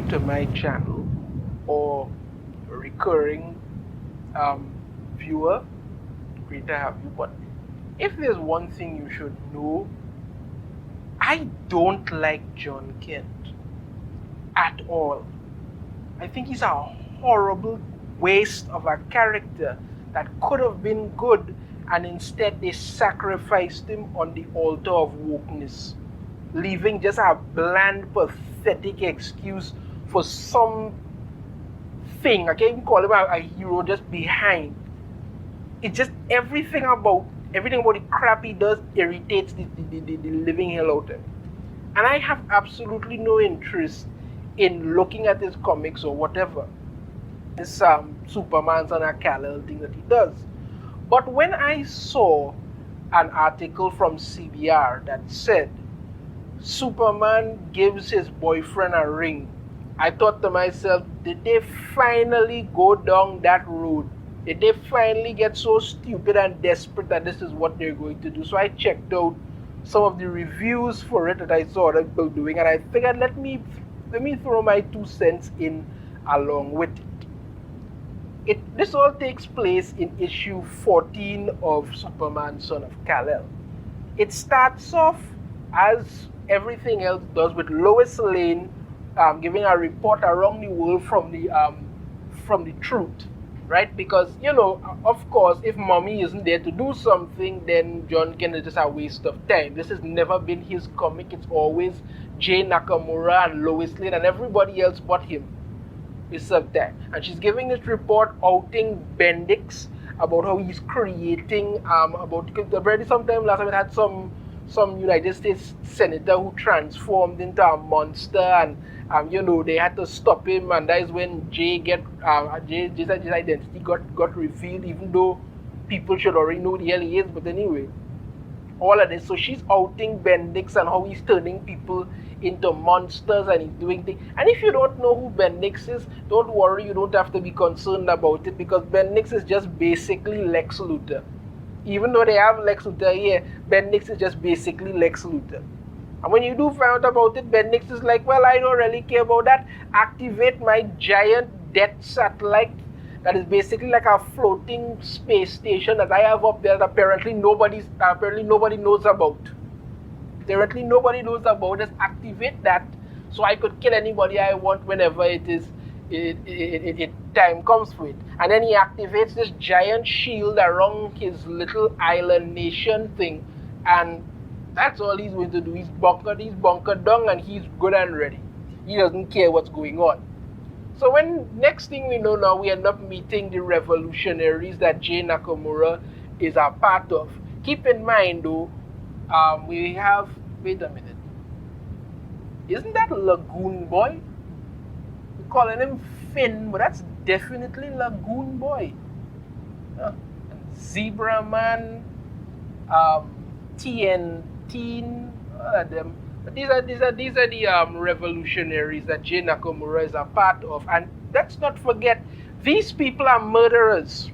to my channel or a recurring viewer, great to have you. But if there's one thing you should know, I don't like Jon Kent at all. I think he's a horrible waste of a character that could have been good, and instead they sacrificed him on the altar of wokeness, leaving just a bland, pathetic excuse for something. I can't even call him a hero, just behind. It's just everything about the crap he does irritates the living hell out of him. And I have absolutely no interest in looking at his comics or whatever. This Superman's and a Kal-El thing that he does. But when I saw an article from CBR that said Superman gives his boyfriend a ring, I thought to myself, did they finally go down that road? Did they finally get so stupid and desperate that this is what they're going to do? So I checked out some of the reviews for it that I saw other people doing, and I figured let me throw my 2 cents in along with it. This all takes place in issue 14 of Superman Son of Kal-El. It starts off as everything else does, with Lois Lane giving a report around the world from the truth, right? Because, of course, if mommy isn't there to do something, then Jon Kent is just a waste of time. This has never been his comic. It's always Jay Nakamura and Lois Lane and everybody else but him is up there. And she's giving this report outing Bendix about how he's creating, because already sometime last time it had some United States senator who transformed into a monster, and they had to stop him, and that is when Jay's identity got revealed, even though people should already know who the hell he is. But anyway, all of this. So she's outing Bendix and how he's turning people into monsters and he's doing things. And if you don't know who Bendix is, don't worry, you don't have to be concerned about it, because Bendix is just basically Lex Luthor. Even though they have Lex Luthor here, Bendix is just basically Lex Luthor. And when you do find out about it, Bendix is like, well, I don't really care about that. Activate my giant death satellite that is basically like a floating space station that I have up there that apparently nobody knows about. Apparently nobody knows about. Just activate that so I could kill anybody I want whenever it time comes for it. And then he activates this giant shield around his little island nation thing, and that's all he's going to do. He's bunkered down, and he's good and ready. He doesn't care what's going on. So when next thing we know now, we end up meeting the revolutionaries that Jay Nakamura is a part of. Keep in mind though, we have, wait a minute, isn't that Lagoon Boy? We're calling him Finn, but that's definitely Lagoon Boy. Zebra Man, TNT, all of them. But these are the revolutionaries that Jay Nakamura is a part of. And let's not forget, these people are murderers.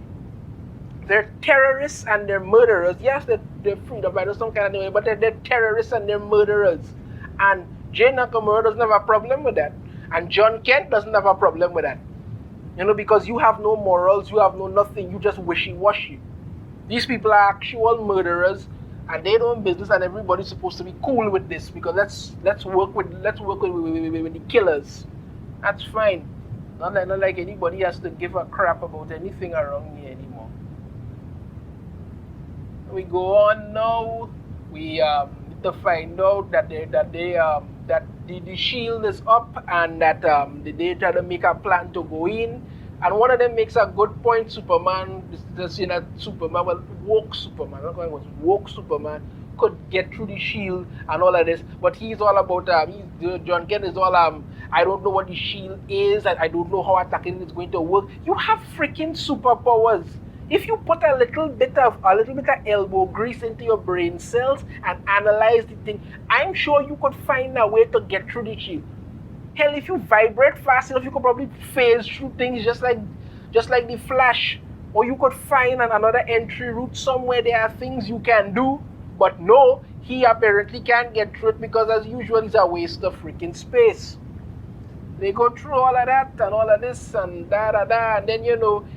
They're terrorists and they're murderers. Yes, they're freedom by some kind of way, but they're terrorists and they're murderers. And Jay Nakamura doesn't have a problem with that. And Jon Kent doesn't have a problem with that. Because you have no morals, you have no nothing, you just wishy-washy. These people are actual murderers, and they don't business, and everybody's supposed to be cool with this, because let's work with the killers. That's fine. Not like anybody has to give a crap about anything around here anymore. We go on now. We need to find out that the shield is up, and that they try to make a plan to go in. And one of them makes a good point. Superman, woke Superman could get through the shield and all of this, but he's all about Jon Kent is all I don't know what the shield is, and I don't know how attacking it is going to work. You have freaking superpowers. If you put a little bit of elbow grease into your brain cells and analyze the thing, I'm sure you could find a way to get through the shield. Hell, if you vibrate fast enough, you could probably phase through things just like the Flash. Or you could find another entry route somewhere. There are things you can do. But no, he apparently can't get through it because, as usual, it's a waste of freaking space. They go through all of that and all of this and da da da, and then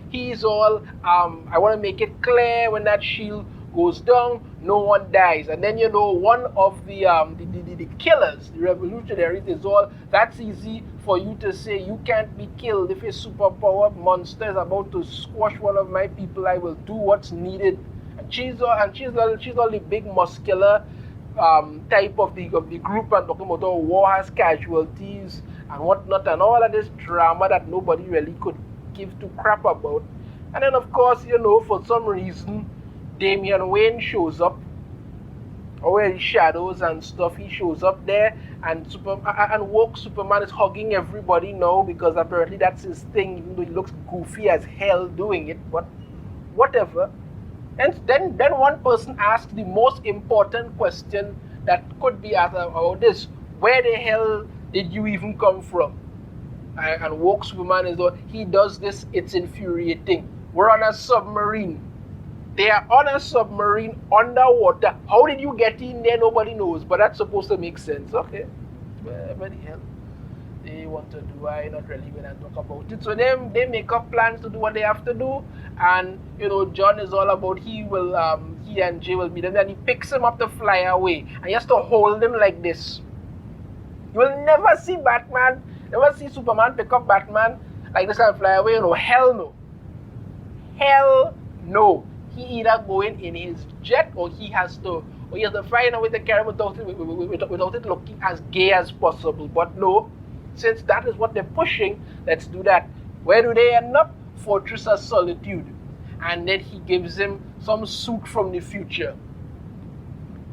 he's all I want to make it clear when that shield goes down, no one dies, and then one of the killers, the revolutionaries, is all that's easy for you to say. You can't be killed. If a superpower monster is about to squash one of my people, I will do what's needed. And she's all the big muscular type of the group, and talking about war has casualties and whatnot, and all of this drama that nobody really could give two crap about. And then of course, for some reason, Damian Wayne shows up, or his shadows and stuff. He shows up there, and woke Superman is hugging everybody now because apparently that's his thing, even though he looks goofy as hell doing it. But whatever. And then one person asks the most important question that could be asked about this: where the hell did you even come from? And woke Superman is though he does this, it's infuriating. We're on a submarine. They are on a submarine underwater. How did you get in there? Nobody knows, but that's supposed to make sense. Okay, where the hell they want to do? I not really going to talk about it. So they make up plans to do what they have to do, and John is all about he and Jay will meet him, and he picks him up to fly away, and he has to hold him like this. You will never see Superman pick up Batman like this and fly away. Hell no. Hell no. He either going in his jet, or he has to find a way to carry him without it looking as gay as possible. But no, since that is what they're pushing, let's do that. Where do they end up? Fortress of Solitude. And then he gives him some suit from the future.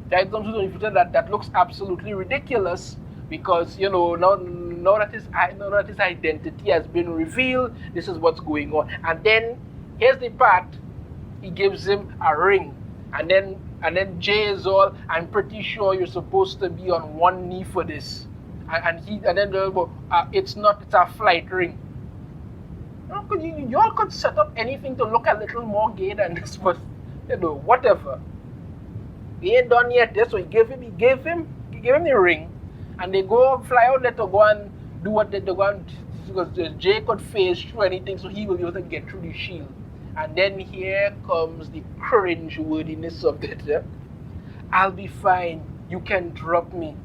Some suit from the future that looks absolutely ridiculous, because now that his identity has been revealed, this is what's going on. And then here's the part. He gives him a ring, and then Jay is all, I'm pretty sure you're supposed to be on one knee for this, and then it's a flight ring. You all could set up anything to look a little more gay than this, but whatever. He ain't done yet. That's what he gave him the ring, and they go fly out there to go and do what they want, because Jay could phase through anything, so he will be able to get through the shield. And then here comes the cringe-worthiness of it. Yeah? I'll be fine. You can drop me.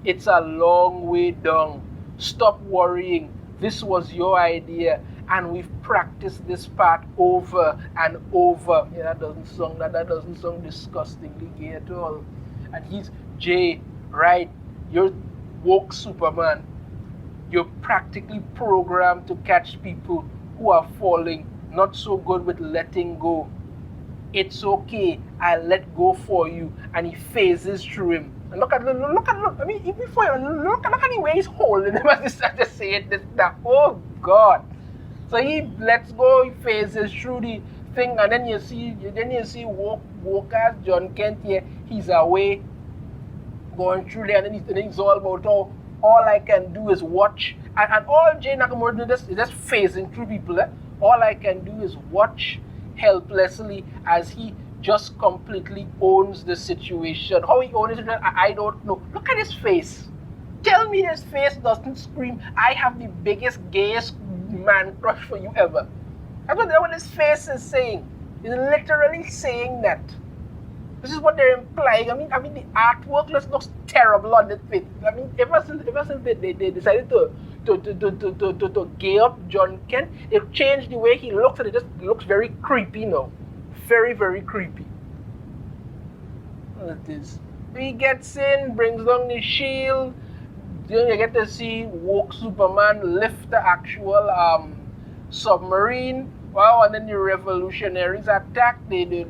It's a long way down. Stop worrying. This was your idea, and we've practiced this part over and over. Yeah, that doesn't sound disgustingly gay at all. And he's Jay, right? You're woke Superman. You're practically programmed to catch people who are falling. Not so good with letting go. It's okay. I'll let go for you. And he phases through him. And look at. I mean, even before look at the way he's holding him as I just say it. Oh God. So he lets go. He phases through the thing, and then you see woke as Jon Kent here. He's away, going through there, and then he's all about all I can do is watch. And all Jay Nakamura does is just phasing through people. All I can do is watch helplessly as he just completely owns the situation. How he owns it, I don't know. Look at his face. Tell me his face doesn't scream, I have the biggest, gayest man crush for you ever. That's what his face is saying. He's literally saying that. This is what they're implying. I mean, the artwork looks terrible on the face. I mean, ever since they decided to gay up Jon Kent, they've changed the way he looks, and it just looks very creepy now. Very, very creepy. Look at this. He gets in, brings down the shield. Then you get to see woke Superman lift the actual submarine. Wow, and then the revolutionaries attack. They do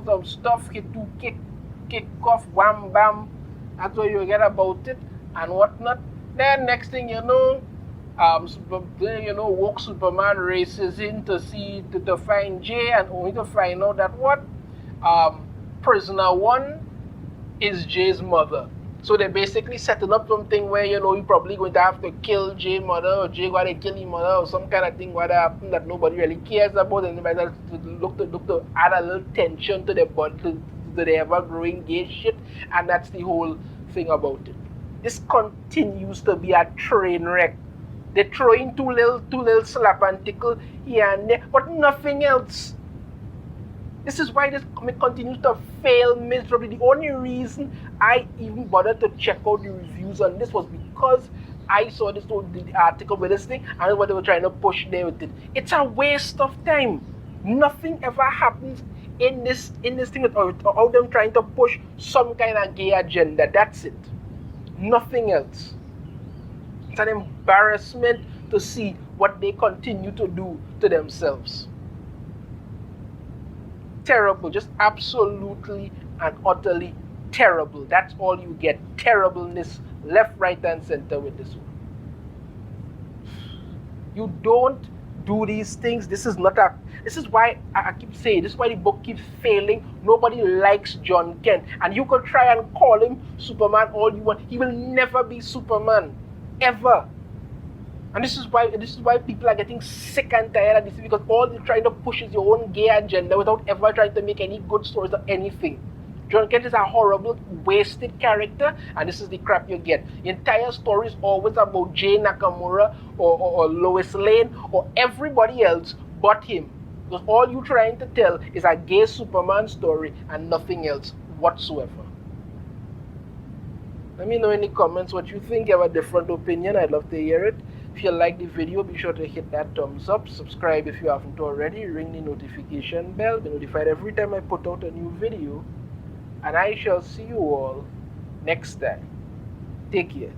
some stuff, hit to kick off, wham bam. That's what you get about it and whatnot. Then next thing you know, woke Superman races in to find Jay, and only to find out that prisoner one is Jay's mother. So they're basically setting up something where you're probably going to have to kill Jay's mother, or Jay going to kill his mother, or some kind of thing going to happen that nobody really cares about, and they might have to look to add a little tension to the ever-growing gay shit, and that's the whole thing about it. This continues to be a train wreck. They throw in two little slap and tickle here and there, but nothing else. This is why this comic continues to fail miserably. The only reason I even bothered to check out the reviews on this was because I saw this the article with this thing and what they were trying to push there with it. It's a waste of time. Nothing ever happens in this thing without them trying to push some kind of gay agenda. That's it. Nothing else. It's an embarrassment to see what they continue to do to themselves. Terrible, just absolutely and utterly terrible. That's all you get. Terribleness left, right, and center with this one. You don't do these things. This is why I keep saying, this is why the book keeps failing. Nobody likes Jon Kent. And you could try and call him Superman all you want. He will never be Superman. Ever. And this is why people are getting sick and tired of this, because all you're trying to push is your own gay agenda without ever trying to make any good stories or anything. Jon Kent is a horrible, wasted character, and this is the crap you get. The entire story is always about Jay Nakamura or Lois Lane or everybody else but him. Because all you're trying to tell is a gay Superman story and nothing else whatsoever. Let me know in the comments what you think. You have a different opinion. I'd love to hear it. If you like the video, be sure to hit that thumbs up. Subscribe if you haven't already. Ring the notification bell. Be notified every time I put out a new video. And I shall see you all next time. Take care.